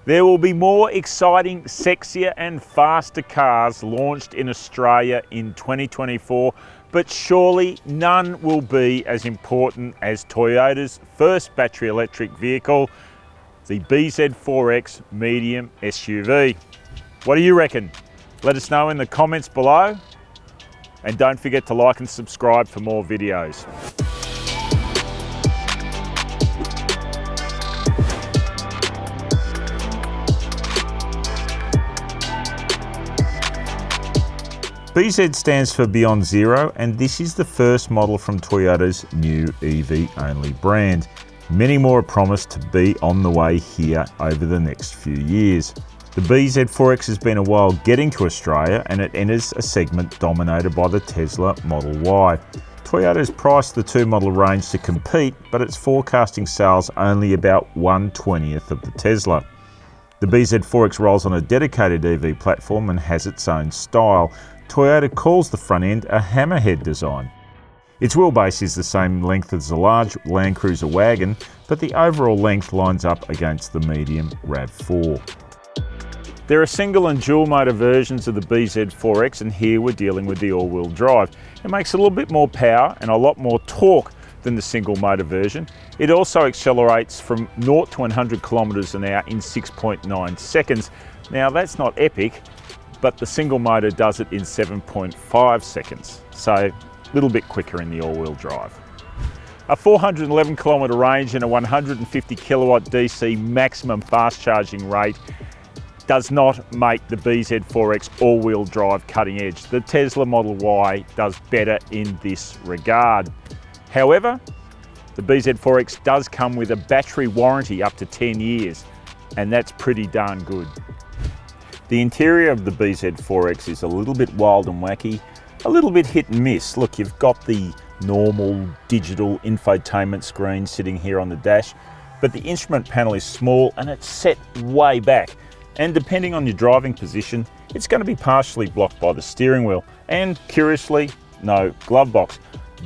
There will be more exciting, sexier and faster cars launched in Australia in 2024, but surely none will be as important as Toyota's first battery electric vehicle, the bZ4X medium SUV. What do you reckon? Let us know in the comments below, and don't forget to like and subscribe for more videos. bZ stands for Beyond Zero, and this is the first model from Toyota's new EV-only brand. Many more are promised to be on the way here over the next few years. The bZ4X has been a while getting to Australia, and it enters a segment dominated by the Tesla Model Y. Toyota has priced the two-model range to compete, but it's forecasting sales only about 1/20th of the Tesla. The bZ4X rolls on a dedicated EV platform and has its own style. Toyota calls the front end a hammerhead design. Its wheelbase is the same length as the large Land Cruiser wagon, but the overall length lines up against the medium RAV4. There are single and dual motor versions of the bZ4X, and here we're dealing with the all-wheel drive. It makes a little bit more power and a lot more torque than the single motor version. It also accelerates from 0 to 100 kilometers an hour in 6.9 seconds. Now that's not epic, but the single motor does it in 7.5 seconds, so a little bit quicker in the all-wheel drive. A 411 kilometre range and a 150 kilowatt DC maximum fast charging rate does not make the bZ4X all-wheel drive cutting edge. The Tesla Model Y does better in this regard. However, the bZ4X does come with a battery warranty up to 10 years, and that's pretty darn good. The interior of the bZ4X is a little bit wild and wacky, a little bit hit and miss. Look, you've got the normal digital infotainment screen sitting here on the dash, but the instrument panel is small and it's set way back. And depending on your driving position, it's going to be partially blocked by the steering wheel. And curiously, no glove box.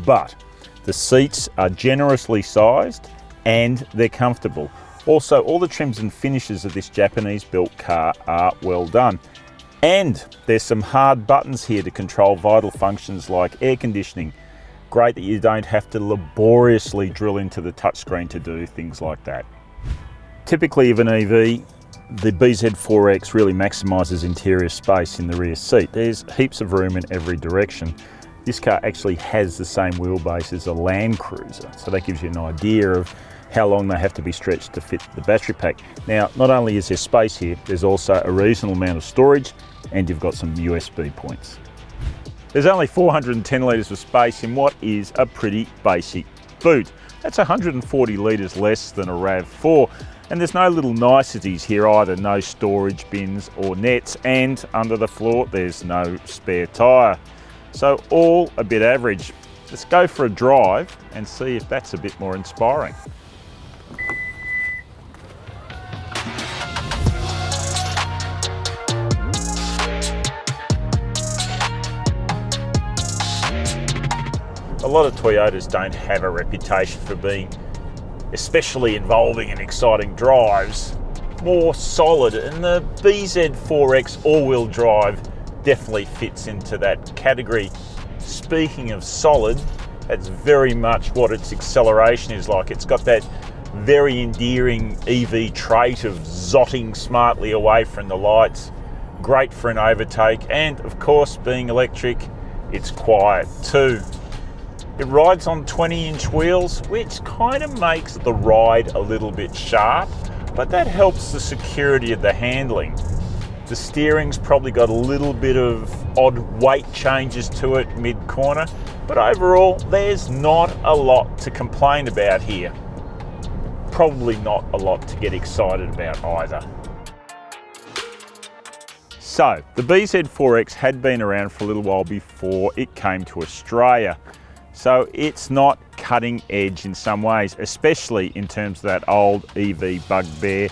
But the seats are generously sized and they're comfortable. Also, all the trims and finishes of this Japanese-built car are well done. And there's some hard buttons here to control vital functions like air conditioning. Great that you don't have to laboriously drill into the touchscreen to do things like that. Typically of an EV, the bZ4X really maximises interior space in the rear seat. There's heaps of room in every direction. This car actually has the same wheelbase as a Land Cruiser, so that gives you an idea of how long they have to be stretched to fit the battery pack. Now, not only is there space here, there's also a reasonable amount of storage, and you've got some USB points. There's only 410 litres of space in what is a pretty basic boot. That's 140 litres less than a RAV4, and there's no little niceties here either, no storage bins or nets, and under the floor there's no spare tyre. So all a bit average. Let's go for a drive and see if that's a bit more inspiring. A lot of Toyotas don't have a reputation for being especially involving and exciting drives, more solid, and the bZ4X all-wheel drive definitely fits into that category. Speaking of solid, that's very much what its acceleration is like. It's got that very endearing EV trait of zotting smartly away from the lights, great for an overtake, and of course, being electric, it's quiet too. It rides on 20-inch wheels, which kind of makes the ride a little bit sharp, but that helps the security of the handling. The steering's probably got a little bit of odd weight changes to it mid-corner, but overall, there's not a lot to complain about here. Probably not a lot to get excited about either. So, the bZ4X had been around for a little while before it came to Australia. So it's not cutting edge in some ways, especially in terms of that old EV bugbear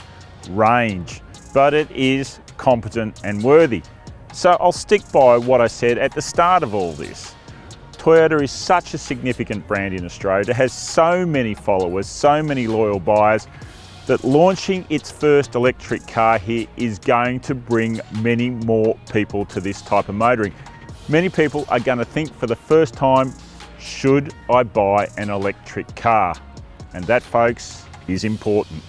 range, but it is competent and worthy. So I'll stick by what I said at the start of all this. Toyota is such a significant brand in Australia. It has so many followers, so many loyal buyers. that launching its first electric car here is going to bring many more people to this type of motoring. Many people are going to think for the first time, should I buy an electric car? And that, folks, is important.